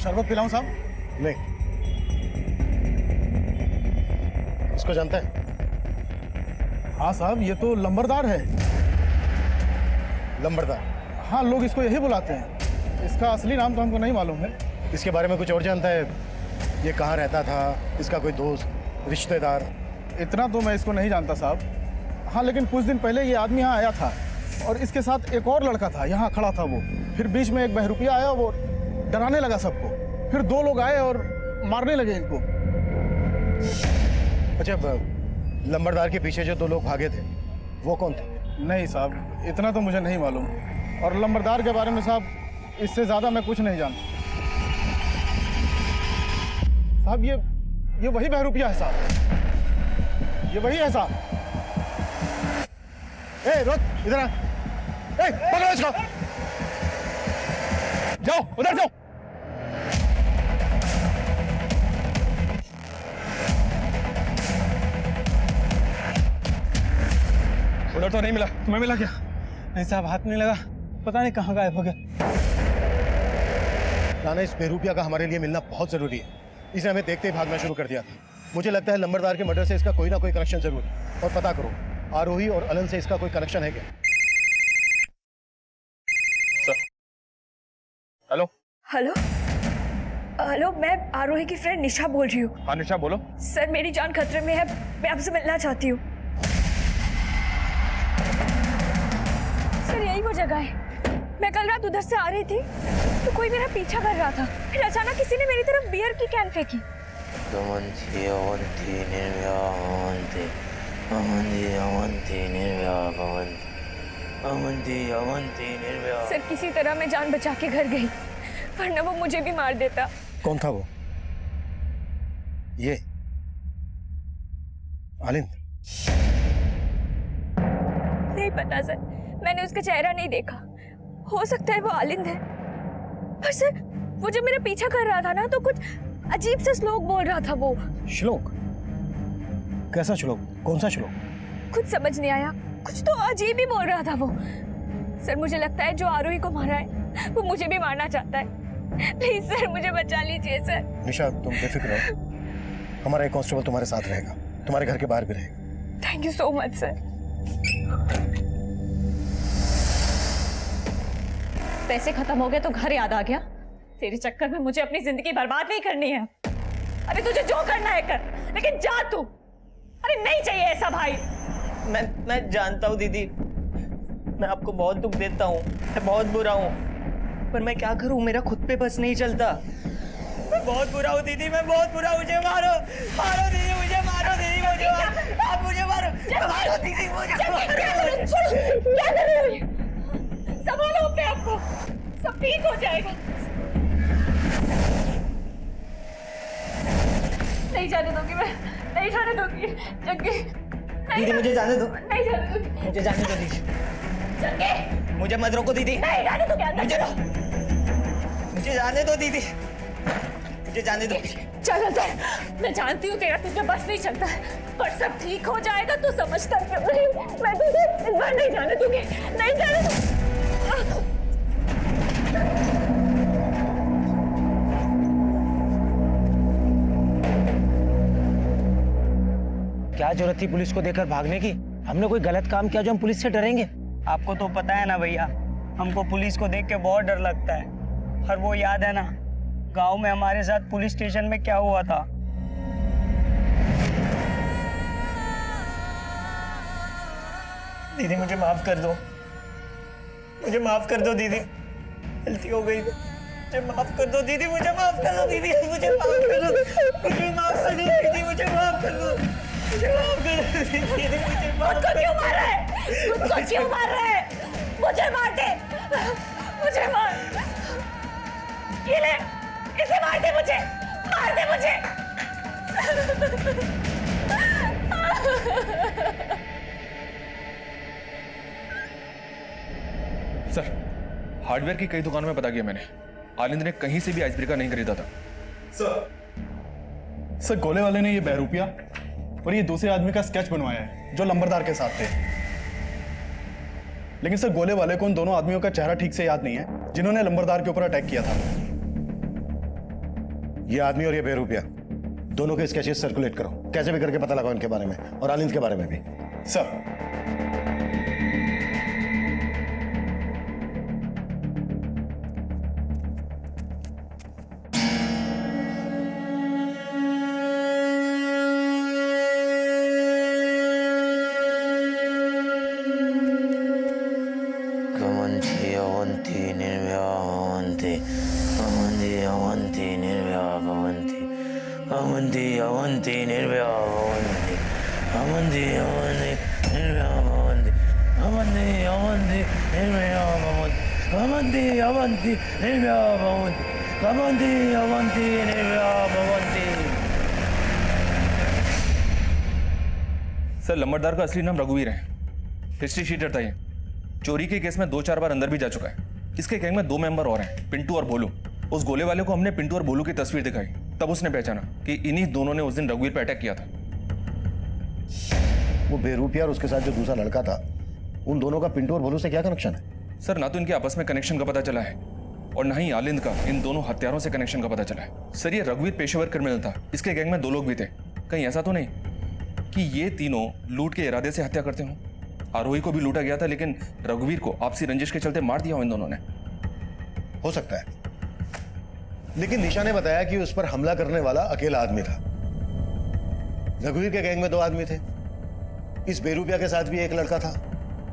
शरबत पिलाऊं साहब? नहीं। इसको जानता है? हाँ साहब, ये तो लंबरदार है। लंबरदार? हाँ, लोग इसको यही बुलाते हैं। इसका असली नाम तो हमको नहीं मालूम है। इसके बारे में कुछ और जानता है? ये कहाँ रहता था? इसका कोई दोस्त, रिश्तेदार? इतना तो मैं इसको नहीं जानता साहब। हाँ, लेकिन कुछ दिन पहले ये आदमी यहाँ आया था और इसके साथ एक और लड़का था, यहाँ खड़ा था वो। फिर बीच में एक बहरूपिया आया, वो डराने लगा सबको। फिर दो लोग आए और मारने लगे इनको। अच्छा, लंबरदार के पीछे जो दो लोग भागे थे वो कौन थे? नहीं साहब, इतना तो मुझे नहीं मालूम। और लंबरदार के बारे में साहब, इससे ज़्यादा मैं कुछ नहीं जानता। साहब, ये वही बहरूपिया है साहब। ये वही है साहब। ए रोक, इधर आ। ए, पकड़ो इसको। जाओ, उधर जाओ। उधर तो नहीं मिला। तुम्हें मिला क्या? नहीं साहब, हाथ नहीं लगा। पता नहीं कहाँ गायब हो गया। राना, इस बेरूपिया का हमारे लिए मिलना बहुत जरूरी है। इसने हमें देखते ही भागना शुरू कर दिया था। मुझे लगता है लंबरदार के मर्डर से इसका कोई ना कोई कनेक्शन जरूर है। और पता करो, आरोही और अलन से इसका कोई कनेक्शन है क्या? हेलो हेलो हेलो, मैं आरोही की फ्रेंड निशा बोल रही हूँ। हाँ निशा, बोलो। सर, मेरी जान खतरे में है, मैं आपसे मिलना चाहती हूँ। सर, यही वो जगह है। मैं कल रात उधर से आ रही थी तो कोई मेरा पीछा कर रहा था। फिर अचानक किसी ने मेरी तरफ बियर की कैन फेंकी। सर, किसी तरह मैं जान बचा के घर गई, वरना वो मुझे भी मार देता। कौन था वो? ये आलिंद? नहीं पता सर, मैंने उसका चेहरा नहीं देखा। हो सकता है वो आलिंद है। पर सर, वो जब मेरा पीछा कर रहा था ना, तो कुछ अजीब सा श्लोक बोल रहा था वो। श्लोक? कैसा श्लोक? कौन सा श्लोक? कुछ समझ नहीं आया, कुछ तो अजीब ही बोल रहा था वो। सर, मुझे लगता है जो आरोही को मारा है वो मुझे भी मारना चाहता है। प्लीज सर, मुझे बचा लीजिए सर। निशा, तुम बेफिक्र रहो। हमारा एक कांस्टेबल तुम्हारे साथ रहेगा, तुम्हारे घर के बाहर भी रहेगा। Thank you so much sir. पैसे खत्म हो गए तो घर याद आ गया। तेरे चक्कर में मुझे अपनी जिंदगी बर्बाद नहीं करनी है। अरे तुझे जो करना है कर, लेकिन जा तू। अरे नहीं चाहिए ऐसा भाई। मैं जानता हूँ दीदी, मैं आपको बहुत दुख देता हूँ, मैं बहुत बुरा हूँ, पर मैं क्या करूँ, मेरा खुद पे बस नहीं चलता। मैं बहुत बुरा हूँ दीदी, मैं बहुत बुरा हूँ। मुझे मारो, मारो दीदी, मुझे मारो दीदी, मुझे मारो, आप मुझे मारो, मारो दीदी, मुझे मारो। क्या कर रहे हो? संभालो अपने आप को, सब ठीक हो जाएगा। नहीं जाने दूंगी मैं, नहीं जाने दूंगी जग्गी। दीदी मुझे जाने दो, नहीं जाने दूंगी, मुझे जाने दो दीदी। जग्गी मुझे मत रोको दीदी, नहीं जाने दूंगी अंदर। मुझे जाने दो दीदी, मुझे जाने दो। चल अंदर। मैं जानती हूँ तेरा तुझे बस नहीं चलता है, पर सब ठीक हो जाएगा। तू समझता क्यों नहीं? मैं तुझे इस बार नहीं जाने दूंगी, नहीं जाने दूंगी। क्या जरूरत थी पुलिस को देखकर भागने की? हमने कोई गलत काम किया जो हम पुलिस से डरेंगे? आपको तो पता है ना भैया, हमको पुलिस को देख के बहुत डर लगता है। और वो याद है ना, गांव में हमारे साथ पुलिस स्टेशन में क्या हुआ था? दीदी मुझे माफ कर दो, मुझे माफ कर दो दीदी, गलती हो गई। मुझे माफ कर दो दीदी, मुझे माफ कर दो दीदी, मुझे माफ कर दो, मुझे माफ कर दो दीदी, मुझे माफ कर दो, मुझे माफ कर दो दीदी, मुझे माफ कर दो। क्यों मार रहा है? मुझको क्यों मार रहा है? मुझे मार दे, मुझे मार। ये ले, इसे मार दे, मुझे मार दे, मुझे। सर, हार्डवेयर की कई दुकानों में पता किया मैंने, आलिंद ने कहीं से भी आइस ब्रेकर नहीं खरीदा था। सर, गोले वाले ने ये बहरूपिया और ये दूसरे आदमी का स्केच बनवाया है जो लंबरदार के साथ थे। लेकिन सर, गोले वाले को उन दोनों आदमियों का चेहरा ठीक से याद नहीं है जिन्होंने लंबरदार के ऊपर अटैक किया था। ये आदमी और ये बेरुपया दोनों के स्केचेस सर्कुलेट करो, कैसे भी करके पता लगाओ इनके बारे में और आलिंद के बारे में भी। सर। कमंती अवंती निर्व्या भवन्ति कमंती अवंती निर्व्या भवन्ति कमंती अवंती निर्व्या भवन्ति कमंती अवंती निर्व्या भवन्ति कमंती अवंती निर्व्या भवन्ति कमंती अवंती निर्व्या भवन्ति कमंती अवंती निर्व्या भवन्ति। सर, लंबरदार का असली नाम रघुवीर है। हिस्ट्री शीटर था ये। चोरी के केस में 2-4 बार अंदर भी जा चुका है। इसके गैंग में 2 मेंबर और हैं, पिंटू और भोलू। उस गोले वाले को हमने पिंटू और भोलू की तस्वीर दिखाई, तब उसने पहचाना कि इन्हीं दोनों ने उस दिन रघुवीर पर अटैक किया था। वो बेरुपया और उसके साथ जो दूसरा लड़का था, उन दोनों का पिंटू और भोलू से क्या कनेक्शन है? सर, ना तो इनके आपस में कनेक्शन का पता चला है और ना ही आलिंद का इन दोनों हत्यारों से कनेक्शन का पता चला है। सर, ये रघुवीर पेशेवर क्रिमिनल था। इसके गैंग में 2 लोग भी थे। कहीं ऐसा तो नहीं कि ये तीनों लूट के इरादे से हत्या करते हों? आरोही को भी लूटा गया था, लेकिन रघुवीर को आपसी रंजिश के चलते मार दिया हो इन दोनों ने। हो सकता है, लेकिन निशा ने बताया कि उस पर हमला करने वाला अकेला आदमी था। रघुवीर के गैंग में 2 आदमी थे। इस बेरुपया के साथ भी एक लड़का था।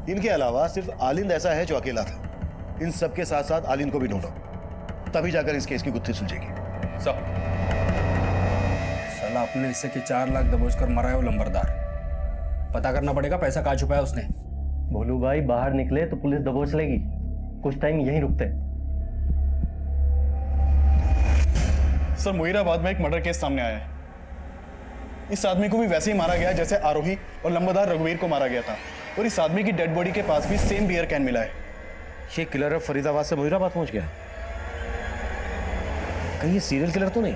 इनके अलावा सिर्फ आलिंद ऐसा है जो अकेला था। इन सबके साथ साथ आलिंद को भी ढूंढो, तभी जाकर इस केस की गुत्थी सुलझेगी। सब साला अपने हिस्से के 4 लाख दबोच कर मरा है वो लंबरदार। पता करना पड़ेगा पैसा कहाँ छुपाया उसने। भोलू भाई बाहर निकले तो पुलिस दबोच लेगी, कुछ टाइम यहीं रुकते। सर, मुहीराबाद में एक मर्डर केस सामने आया है। इस आदमी को भी वैसे ही मारा गया जैसे आरोही और लंबरदार रघुवीर को मारा गया था, और इस आदमी की डेड बॉडी के पास भी सेम बियर कैन मिला है। ये किलर अब फरीदाबाद से मुहीराबाद पहुंच गया। कहीं ये सीरियल किलर तो नहीं?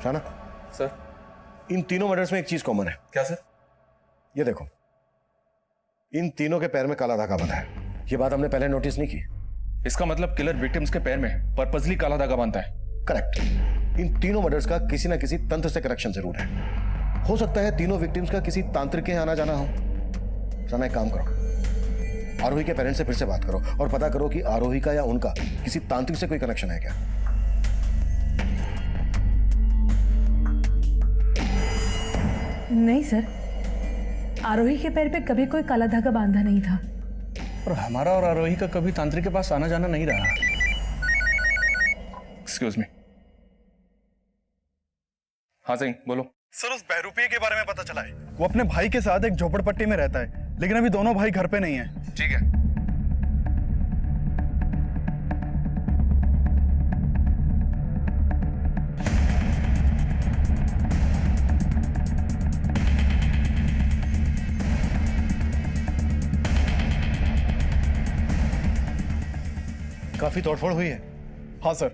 राणा सर। इन तीनों मर्डर्स में एक चीज कॉमन है। क्या सर? ये देखो, इन तीनों के पैर में काला धागा बंधा है। ये बात हमने पहले नोटिस नहीं की। इसका मतलब किलर विक्टिम्स के पैर में पर्पसली काला धागा बांधता है। करेक्ट। इन तीनों मर्डर्स का किसी ना किसी तंत्र से कनेक्शन जरूर है। हो सकता है तीनों विक्टिम्स का किसी तांत्रिक के यहाँ आना जाना हो। राणा, एक काम करो, आरोही के पेरेंट्स से फिर से बात करो और पता करो कि आरोही का या उनका किसी तांत्रिक से कोई कनेक्शन है क्या। नहीं सर, आरोही के पैर पे कभी कोई काला धागा बांधा नहीं था। और हमारा और आरोही का कभी तांत्रिक के पास आना जाना नहीं रहा। Excuse me. हाँ सिंह, बोलो। सर, उस बहरूपिये के बारे में पता चला है। वो अपने भाई के साथ एक झोपड़पट्टी में रहता है, लेकिन अभी दोनों भाई घर पे नहीं है। ठीक है। काफी तोड़फोड़ हुई है। हाँ सर।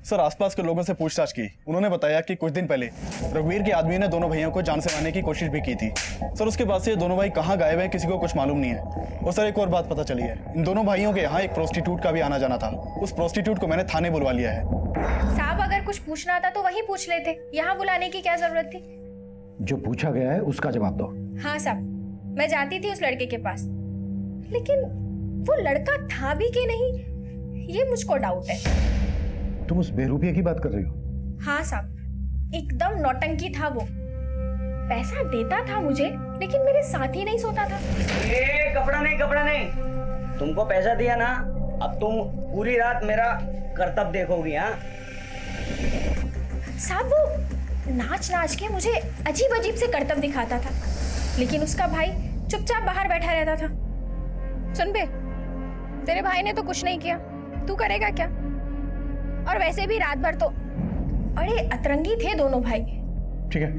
सर, आसपास के लोगों से पूछताछ की। उन्होंने बताया कि कुछ दिन पहले रघुवीर के आदमी ने दोनों भाइयों को जान से मारने की कोशिश भी की थी। सर, उसके बाद से ये दोनों भाई कहाँ गायब हैं किसी को कुछ मालूम नहीं है। और सर, एक और बात पता चली है, इन दोनों भाइयों के यहाँ एक प्रोस्टिट्यूट का भी आना जाना था। उस प्रोस्टिट्यूट को मैंने थाने बुलवा लिया है। साहब, अगर कुछ पूछना था तो वहीं पूछ लेते, यहाँ बुलाने की क्या जरूरत थी? जो पूछा गया है उसका जवाब दो। हाँ साहब, मैं जाती थी उस लड़के के पास, लेकिन वो लड़का था भी कि नहीं ये मुझको डाउट है। तुम उस बेरुपये की बात कर रही हो? हाँ साहब, एकदम नौटंकी था वो। पैसा देता था मुझे, लेकिन मेरे साथ ही नहीं सोता था। ए, कपड़ा नहीं, तुमको पैसा दिया ना, अब तुम पूरी रात मेरा कर्तव्य देखोगी। हाँ साहब, वो नाच नाच के मुझे अजीब अजीब से कर्तव्य दिखाता था, लेकिन उसका भाई चुपचाप बाहर बैठा रहता था। सुन बे, तेरे भाई ने तो कुछ नहीं किया, तू करेगा क्या? और वैसे भी रात भर तो बड़े अतरंगी थे दोनों भाई। ठीक है,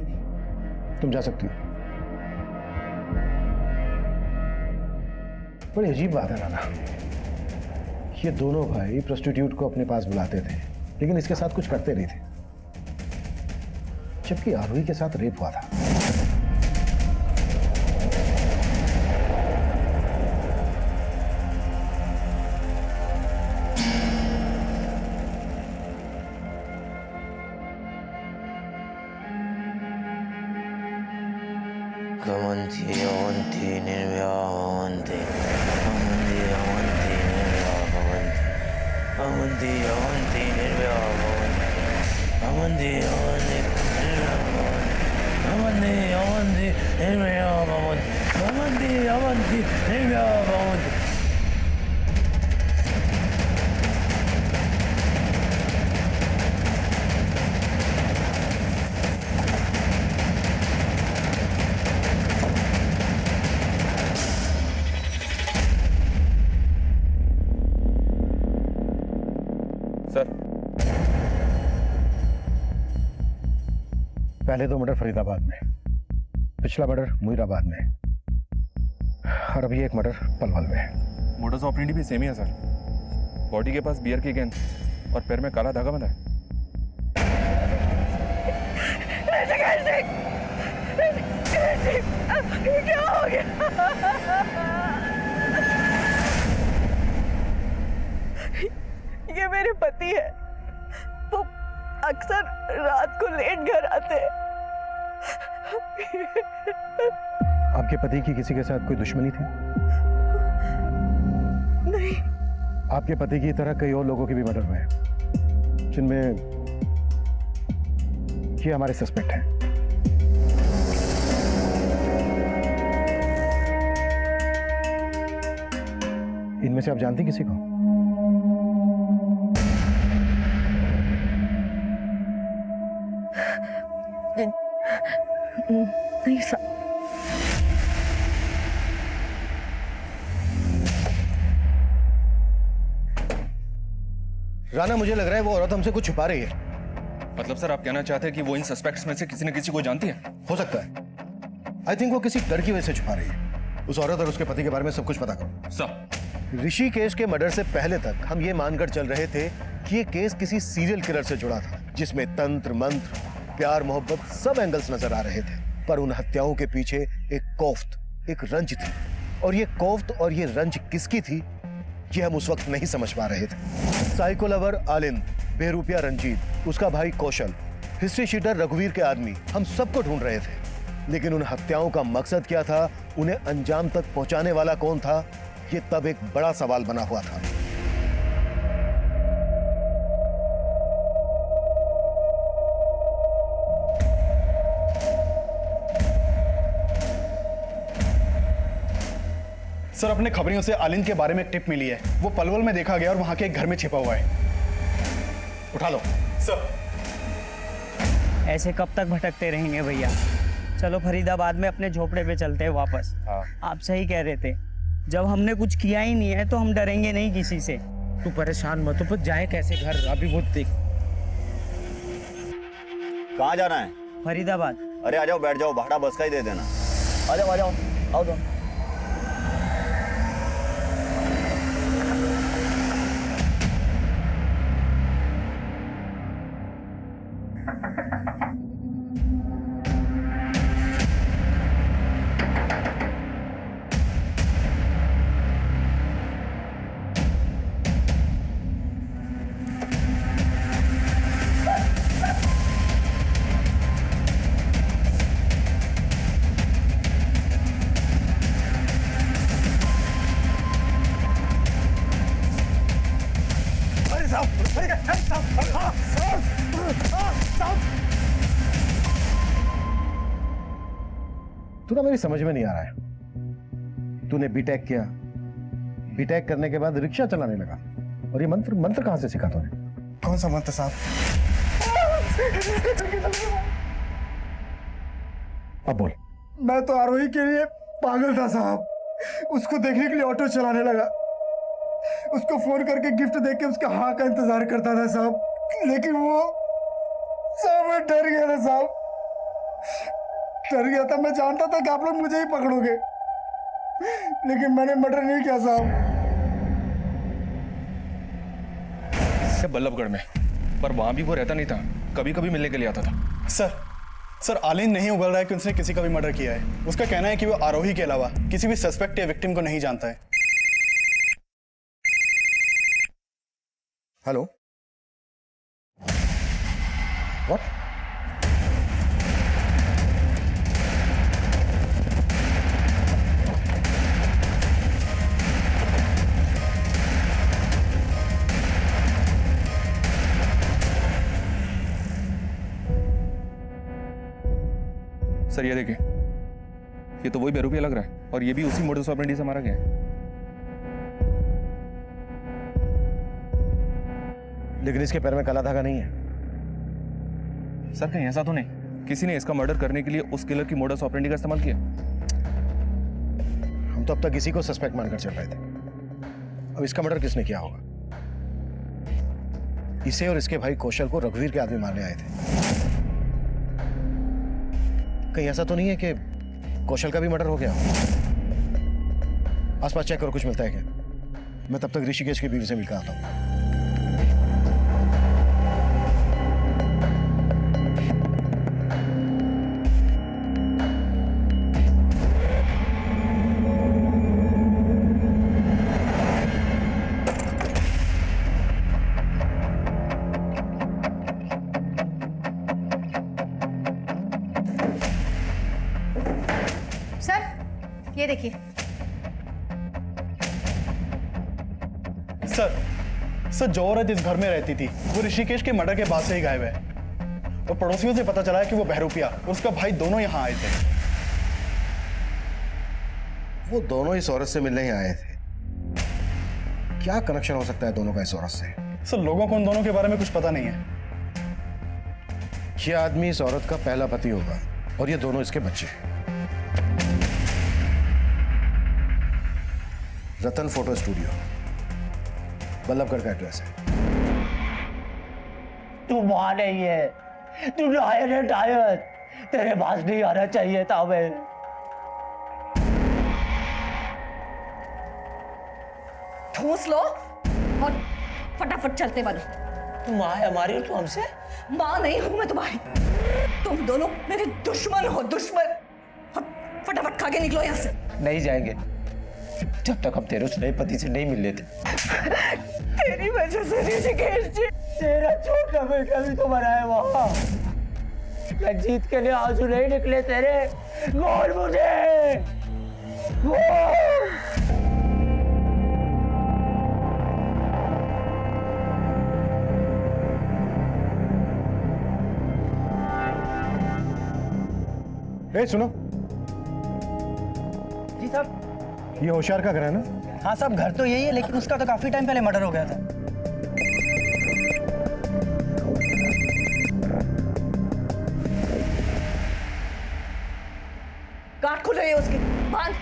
तुम जा सकती हो। बड़ी अजीब बात है राणा, ये दोनों भाई प्रोस्टिट्यूट को अपने पास बुलाते थे, लेकिन इसके साथ कुछ करते नहीं थे, जबकि आरोही के साथ रेप हुआ था। कमंती अवंती निर्व्या भवन्ति अमंती अवंती निर्व्या भवन्ति अमंती अवंती निर्व्या भवन्ति अमंती अवंती निर्व्या भवन्ति अमंती अवंती निर्व्या भवन्ति अमंती अवंती निर्व्या भवन्ति। सर पहले 2 मर्डर फरीदाबाद में, पिछला मर्डर मुईराबाद में, और अभी एक मर्डर पलवल में। मोडस ऑपरेंडी भी सेम ही है सर। बॉडी के पास बियर की गेंद और पैर में काला धागा बंधा है। क्या हो गया? ये मेरे पति है। वो अक्सर रात को लेट घर आते हैं। आपके पति की किसी के साथ कोई दुश्मनी थी? नहीं। आपके पति की तरह कई और लोगों के भी मर्डर हुए हैं, जिनमें ये हमारे सस्पेक्ट हैं। इनमें से आप जानती किसी को? नहीं सर। राना, मुझे लग रहा है वो औरत हमसे कुछ छुपा रही है। मतलब सर आप कहना चाहते हैं कि वो इन सस्पेक्ट्स में से किसी न किसी को जानती है? हो सकता है। आई थिंक वो किसी डर की वजह से छुपा रही है। उस औरत और उसके पति के बारे में सब कुछ पता करो। सर ऋषिकेश के मर्डर से पहले तक हम ये मानकर चल रहे थे कि ये केस किसी सीरियल किलर से जुड़ा था, जिसमें तंत्र मंत्र, प्यार मोहब्बत सब एंगल्स नजर आ रहे थे। पर उन हत्याओं के पीछे एक कोफ्त, एक रंज थी, और ये कोफ्त और ये रंज किसकी थी ये हम उस वक्त नहीं समझ पा रहे थे। साइको लवर आलिंद, बेरूपिया रंजीत, उसका भाई कौशल, हिस्ट्री शीटर रघुवीर के आदमी, हम सबको ढूंढ रहे थे। लेकिन उन हत्याओं का मकसद क्या था, उन्हें अंजाम तक पहुंचाने वाला कौन था, ये तब एक बड़ा सवाल बना हुआ था। सर अपने खबरियों से आलिंद के बारे में एक टिप मिली है। वो पलवल में देखा गया और वहां के एक घर में छिपा हुआ है। उठा लो। सर ऐसे कब तक भटकते रहेंगे भैया? चलो फरीदाबाद में अपने झोपड़े पे चलते हैं वापस। आप सही कह रहे थे, जब हमने कुछ किया ही नहीं है तो हम डरेंगे नहीं किसी से। तू परेशान मत हो, जाए कैसे घर? अभी वो देख। कहाँ जाना है? फरीदाबाद। अरे आ जाओ, बैठ जाओ, भाड़ा बस का ही दे देना। आ जाओ आओ तो। तू ना मेरी समझ में नहीं आ रहा है। तूने बीटेक किया, बीटेक करने के बाद रिक्शा चलाने लगा, और ये मंत्र मंत्र कहां से सीखा तूने? कौन सा मंत्र साहब? अब बोल। मैं तो आरोही के लिए पागल था साहब। उसको देखने के लिए ऑटो चलाने लगा, उसको फोन करके गिफ्ट देके उसका हाँ का इंतजार करता था साहब। लेकिन वो साहब मैं डर गया था साहब, डर गया था। मैं जानता था कि आप लोग मुझे ही पकड़ोगे, लेकिन मैंने मर्डर नहीं किया साहब। बल्लभगढ़ में, पर वहां भी वो रहता नहीं था, कभी कभी मिलने के लिए आता था। सर आलिंद नहीं उगल रहा है कि उसने किसी का भी मर्डर किया है। उसका कहना है कि वो आरोही के अलावा किसी भी सस्पेक्ट या विक्टिम को नहीं जानता है। Hello, what? सर ये देखिए, ये तो वही बेरूपिया लग रहा है और ये भी उसी मोडस ऑपरेंडी से मारा गया है। लेकिन इसके पैर में काला धागा नहीं है। सर कहीं ऐसा तो नहीं किसी ने इसका मर्डर करने के लिए उस किलर की मोडस ऑपरेंडी का इस्तेमाल किया? हम तो अब तक इसी को सस्पेक्ट मानकर चल रहे थे। अब इसका मर्डर किसने किया होगा? इसे और इसके भाई कौशल को रघुवीर के आदमी मारने आए थे। कहीं ऐसा तो नहीं है कि कौशल का भी मर्डर हो गया? आसपास चेक करो, कुछ मिलता है क्या? मैं तब तक ऋषिकेश की बीवी से मिलकर आता हूं। ये देखिए। सर जो औरत इस घर में रहती थी वो ऋषिकेश के मर्डर के बाद से ही गायब है और पड़ोसियों से पता चला है कि वो बहरूपिया और उसका भाई दोनों यहाँ आए थे। वो दोनों इस औरत से मिलने ही आए थे। क्या कनेक्शन हो सकता है दोनों का इस औरत से? सर लोगों को उन दोनों के बारे में कुछ पता नहीं है। ये आदमी इस औरत का पहला पति होगा और ये दोनों इसके बच्चे। रतन फोटो स्टूडियो, बल्लभगढ़ का एड्रेस है। तू मां नहीं है, तू डायर है डायर। तेरे पास नहीं आना चाहिए था मैं। ठूस लो और फटाफट चलते बनो। तू मां है हमारी, तू हमसे? मां नहीं हूं मैं तुम्हारी। तुम दोनों मेरे दुश्मन हो, दुश्मन। फटाफट खा के निकलो यहाँ से। नहीं जाएंगे जब तक हम तेरे उस नए पति से नहीं मिल लेते। तेरी वजह से ऋषिकेश जी, तेरा छोटा बेटा भी तो मरा है वहां। रंजीत के लिए आंसू नहीं निकले तेरे। बोल मुझे, बोल। ए, सुनो। जी साहब। ये होशियार का घर है ना? हाँ साहब, घर तो यही है लेकिन उसका तो काफी टाइम पहले मर्डर हो गया था। गांठ खुल रही है उसकी। बांध।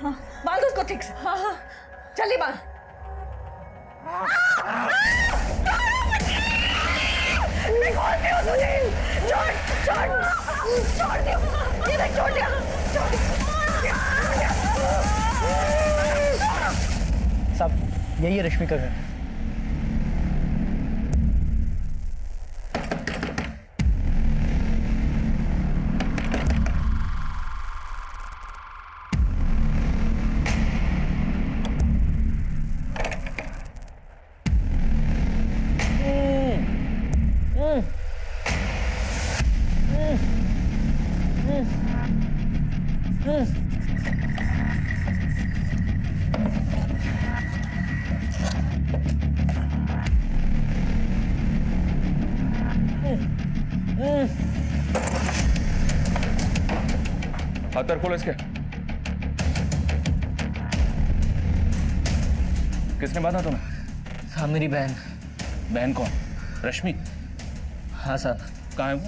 हाँ, बांध उसको ठीक से। हाँ हाँ, जल्दी बांध। मैं खोलती हूँ तुझे। छोड़ दियो। ये देख, छोड़ दिया। साहब यही है रश्मि का घर। हाथ खोलो इसके। किसने बांधा तुम्हें? हाँ, मेरी बहन। बहन कौन? रश्मि? हाँ साहब। कहाँ है वो?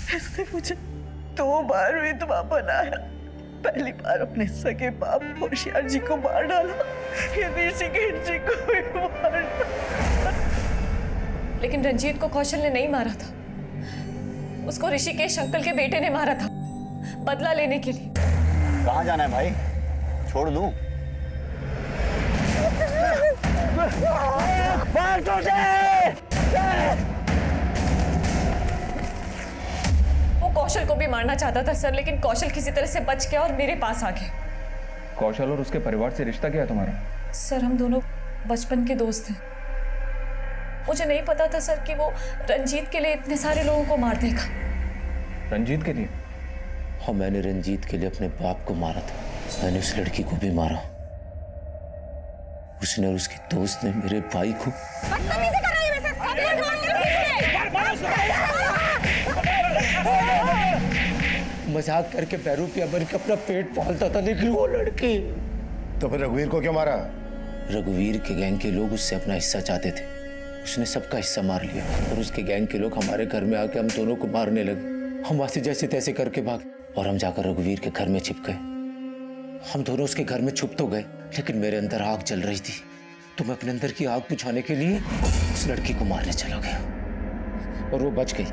इसने मुझे 2 बार विधवा बनाया। पहली बार अपने सगे बाप होशियार जी को मार डाला, फिर ऋषिकेश जी को भी मार डाला। लेकिन रंजीत को कौशल ने नहीं मारा था, उसको ऋषिकेश अंकल के बेटे ने मारा था, बदला लेने के लिए। कहाँ जाना है भाई? छोड़ दूं? वो कौशल को भी मारना चाहता था सर, लेकिन कौशल किसी तरह से बच गया और मेरे पास आ गया। कौशल और उसके परिवार से रिश्ता क्या है तुम्हारा? सर हम दोनों बचपन के दोस्त हैं। मुझे नहीं पता था सर कि वो रंजीत के लिए इतने सारे लोगों को मार देगा। रंजीत के लिए? हाँ, मैंने रंजीत के लिए अपने बाप को मारा था। मैंने उस लड़की को भी मारा। उसने और उसके दोस्त ने मेरे भाई को मजाक करके पैरूपिया बन के अपना पेट पालता था, लेकिन वो लड़की। तो फिर रघुवीर को क्यों मारा? रघुवीर के गैंग के लोग उससे अपना हिस्सा चाहते थे। उसने सबका हिस्सा मार लिया और उसके गैंग के लोग हमारे घर में आके हम दोनों को मारने लगे। हम वहां से जैसे तैसे करके भागे और हम जाकर रघुवीर के घर में छिप गए। हम दोनों उसके घर में छुप तो गए, लेकिन मेरे अंदर आग जल रही थी, तो मैं अपने अंदर की आग बुझाने के लिए उस लड़की को मारने चला गया और वो बच गई।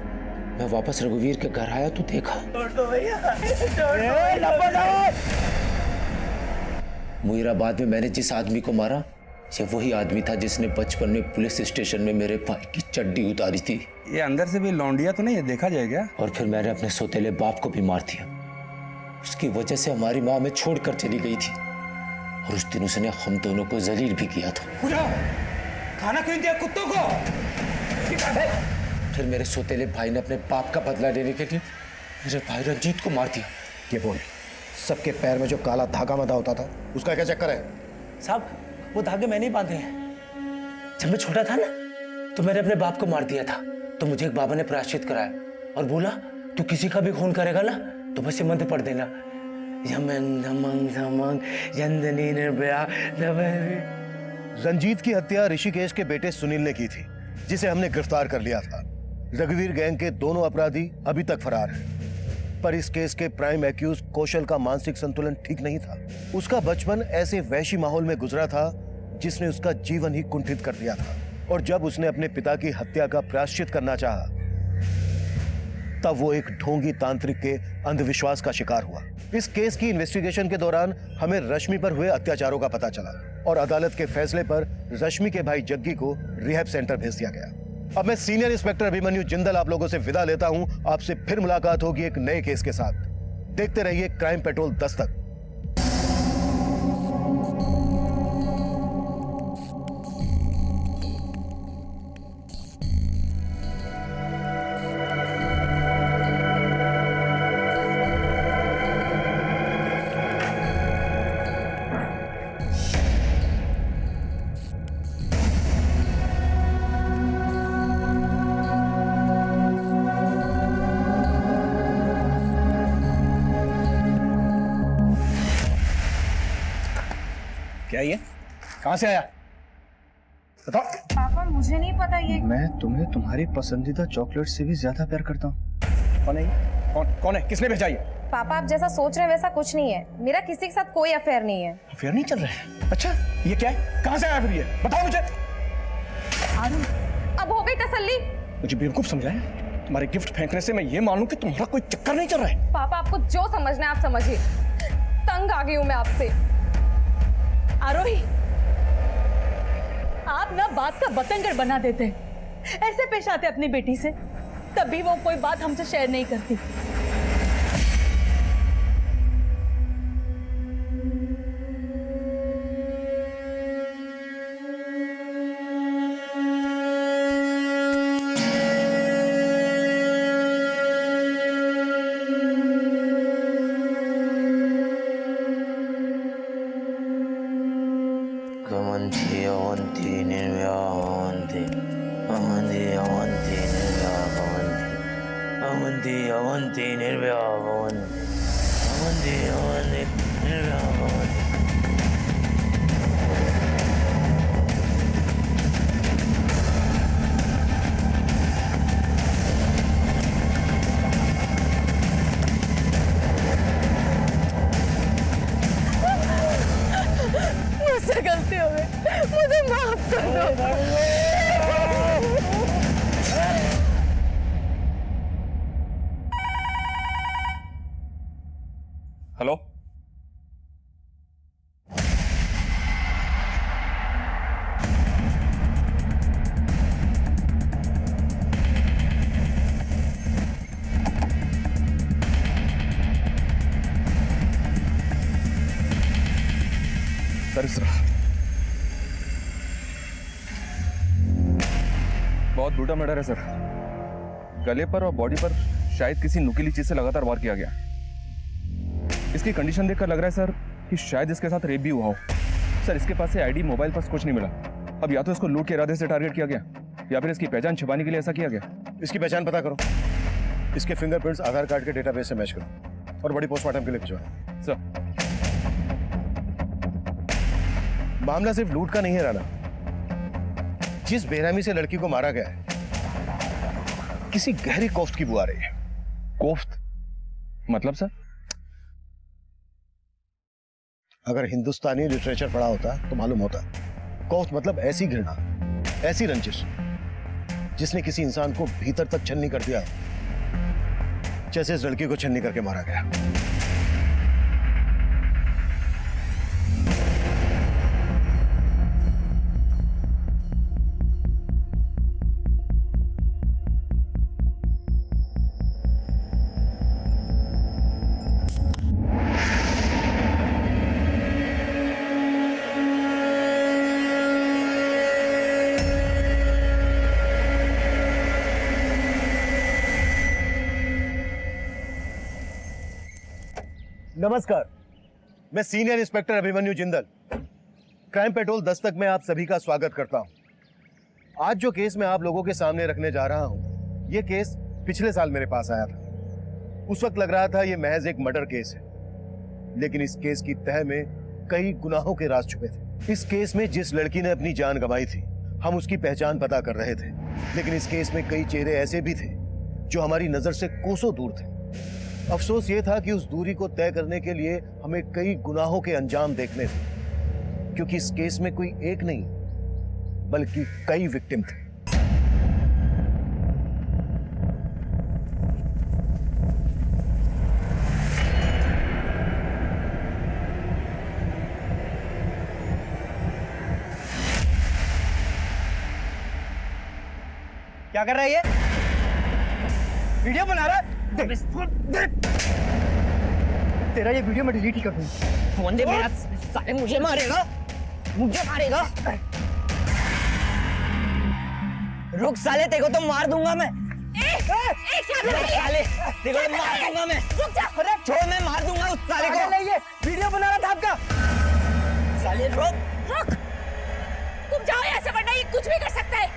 मैं वापस रघुवीर के घर आया तो देखा मुईराबाद में मैंने जिस आदमी को मारा, ये वही आदमी था जिसने बचपन में पुलिस स्टेशन में मेरे भाई की चड्डी उतारी थी। ये अंदर से भी लौंडिया तो नहीं है, देखा जाएगा। और फिर मैंने अपने सौतेले बाप को भी मार दिया। उसकी वजह से हमारी माँ हमें छोड़कर चली गई थी और उस दिन उसने हम दोनों को जलील भी किया था। खाना क्यों दिया कुत्तों को? फिर मेरे सौतेले भाई ने अपने बाप का बदला लेने के लिए मेरे भाई रंजीत को मार दिया। ये बोल, सबके पैर में जो काला धागा बंधा होता था, उसका क्या चक्कर है? साहब, वो धागे मैंने ही बांधे हैं। जब मैं छोटा था ना, तो मैंने अपने बाप को मार दिया था, तो मुझे एक बाबा ने प्रायश्चित कराया और बोला तू किसी का भी खून करेगा ना तो बस ये मंत्र पढ़ देना, यमन धमंग धमंग यंदनी निर्भया। रंजीत की हत्या ऋषिकेश के बेटे सुनील ने की थी, जिसे हमने गिरफ्तार कर लिया था। रघुवीर गैंग के दोनों अपराधी अभी तक फरार हैं, पर इस केस के प्राइम एक्यूज कौशल का मानसिक संतुलन ठीक नहीं था। उसका बचपन ऐसे वैशी माहौल में गुजरा था जिसने उसका जीवन ही कुंठित कर दिया था, और जब उसने अपने पिता की हत्या का प्रायश्चित करना चाहा, तब वो एक ढोंगी तांत्रिक के अंधविश्वास का शिकार हुआ। इस केस की इन्वेस्टिगेशन के दौरान हमें रश्मि पर हुए अत्याचारों का पता चला और अदालत के फैसले पर रश्मि के भाई जग्गी को रिहैब सेंटर भेज दिया गया। अब मैं सीनियर इंस्पेक्टर अभिमन्यु जिंदल आप लोगों से विदा लेता हूं। आपसे फिर मुलाकात होगी एक नए केस के साथ। देखते रहिए क्राइम पेट्रोल दस्तक। क्या ये? कहां से आया? बताओ। पापा मुझे नहीं पता ये। मैं तुम्हें तुम्हारी पसंदीदा चॉकलेट से भी ज्यादा प्यार करता हूँ। कौन है ये? कौन है? किसने भेजा ये? पापा आप जैसा सोच रहे हैं वैसा कुछ नहीं है। मेरा किसी के साथ कोई अफेयर नहीं है। अफेयर नहीं चल रहा है? अच्छा, ये क्या है? कहां से आया फिर ये? बताओ मुझे। अब हो गई तसल्ली? मुझे बेवकूफ समझा है? तुम्हारे गिफ्ट फेंकने से मैं ये मानूं कि तुम्हारा कोई चक्कर नहीं चल रहा है। पापा आपको जो समझना है आप समझिए। तंग आ गई हूँ मैं आपसे। आरोही, आप ना बात का बतंगड़ बना देते, ऐसे पेश आते अपनी बेटी से, तभी वो कोई बात हमसे शेयर नहीं करती। मुझसे गलती हो गई, मुझे माफ कर दो। हेलो, बहुत ब्रूटल मर्डर है सर। गले पर और बॉडी पर शायद किसी नुकीली चीज से लगातार वार किया गया। इसकी कंडीशन देखकर लग रहा है सर कि शायद इसके साथ रेप भी हुआ हो। सर इसके पास से आईडी, मोबाइल पास कुछ नहीं मिला। अब या तो इसको लूट के इरादे से टारगेट किया गया या फिर इसकी पहचान छिपाने के लिए ऐसा किया गया। इसकी पहचान पता करो, इसके फिंगरप्रिंट्स आधार कार्ड के डेटाबेस से मैच करो और बड़ी पोस्टमार्टम के लिए भिजवाओ। सर मामला सिर्फ लूट का नहीं है राणा। जिस बेरहमी से लड़की को मारा गया है, किसी गहरी कोफ्त की बुआ रही है। कोफ्त मतलब सर? अगर हिंदुस्तानी लिटरेचर पढ़ा होता तो मालूम होता। कोफ्त मतलब ऐसी घृणा, ऐसी रंजिश जिसने किसी इंसान को भीतर तक छन्नी कर दिया, जैसे इस लड़की को छन्नी करके मारा गया। नमस्कार, मैं senior inspector Abhimanyu Jindal, crime petrol Dastak में आप सभी का स्वागत करता हूं। आज जो केस मैं आप लोगों के सामने रखने जा रहा हूं, यह केस पिछले साल मेरे पास आया था। उस वक्त लग रहा था यह महज एक मर्डर केस है, लेकिन इस केस की तह में कई गुनाहों के राज छुपे थे। इस केस में जिस लड़की ने अपनी जान गंवाई थी, हम उसकी पहचान पता कर रहे थे, लेकिन इस केस में कई चेहरे ऐसे भी थे जो हमारी नजर से कोसों दूर थे। अफसोस ये था कि उस दूरी को तय करने के लिए हमें कई गुनाहों के अंजाम देखने थे, क्योंकि इस केस में कोई एक नहीं बल्कि कई विक्टिम थे। क्या कर रहा है ये? वीडियो बना रहा है? तेरा ये वीडियो मैं डिलीट ही कर दूंगा। फोन दे मेरा, साले मुझे मारेगा, मुझे मारेगा। रुक साले, तेरे को तो मार दूंगा मैं। साले तेरे को मार दूंगा मैं। अरे छोड़, मैं मार दूंगा उस साले को। नहीं, ये वीडियो बना रहा था आपका। साले रुक, तुम जाओ यहाँ से, वरना ये कुछ भी कर सकता है।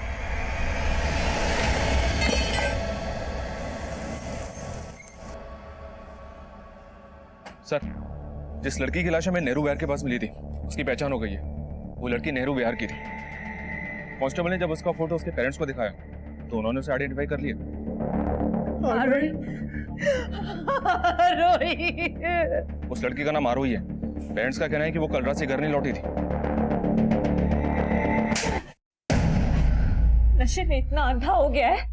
सर, जिस लड़की की लाश हमें नेहरू विहार के पास मिली थी, उसकी पहचान हो गई है। वो लड़की नेहरू विहार की थी। कांस्टेबल ने जब उसका फोटो उसके पेरेंट्स को दिखाया तो उन्होंने उसे आइडेंटिफाई कर लिया। उस लड़की का नाम आरोही है। पेरेंट्स का कहना है कि वो कल रात से घर नहीं लौटी थी। नशे में इतना अंधा हो गया है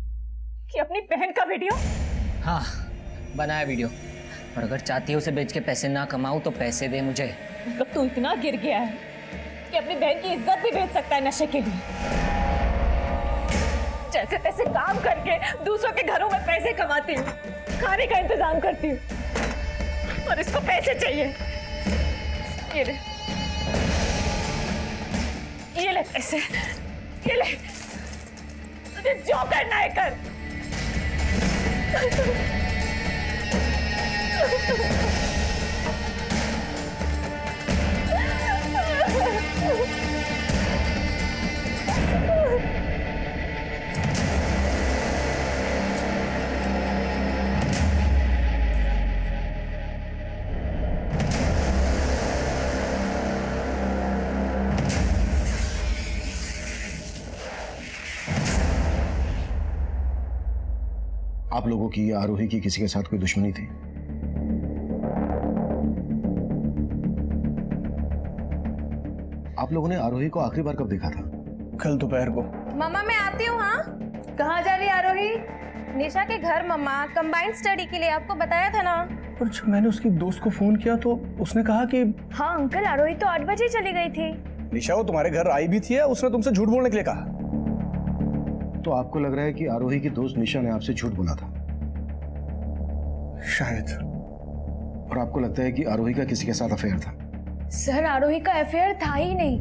कि अपनी बहन का वीडियो। हाँ, बनाया वीडियो, और अगर चाहती है उसे बेच के पैसे ना कमाऊं तो पैसे दे मुझे। मतलब तू इतना गिर गया है कि अपनी बहन की इज्जत भी बेच सकता है नशे के लिए। जैसे तैसे काम करके दूसरों के घरों में पैसे कमाती हूँ, खाने का इंतजाम करती हूँ, और इसको पैसे चाहिए। ये ले पैसे, ये ले, तुझे जो करना है कर। आप लोगों की या आरोही की किसी के साथ कोई दुश्मनी थी? आप लोगों ने आरोही को आखिरी बार कब देखा था? कल दोपहर को। मम्मा मैं आती हूँ। हाँ, कहाँ जा रही है आरोही? निशा के घर मम्मा, कंबाइंड स्टडी के लिए। आपको बताया था ना। पर जब मैंने उसकी दोस्त को फोन किया तो उसने कहा कि हाँ अंकल, आरोही तो 8 बजे चली गई थी। निशा वो तुम्हारे घर आई भी थी या उसने तुमसे झूठ बोलने के लिए कहा? तो आपको लग रहा है कि आरोही की दोस्त निशा ने आपसे झूठ बोला था? शायद। और आपको लगता है कि आरोही का किसी के साथ अफेयर था? सर, आरोही का अफेयर था ही नहीं।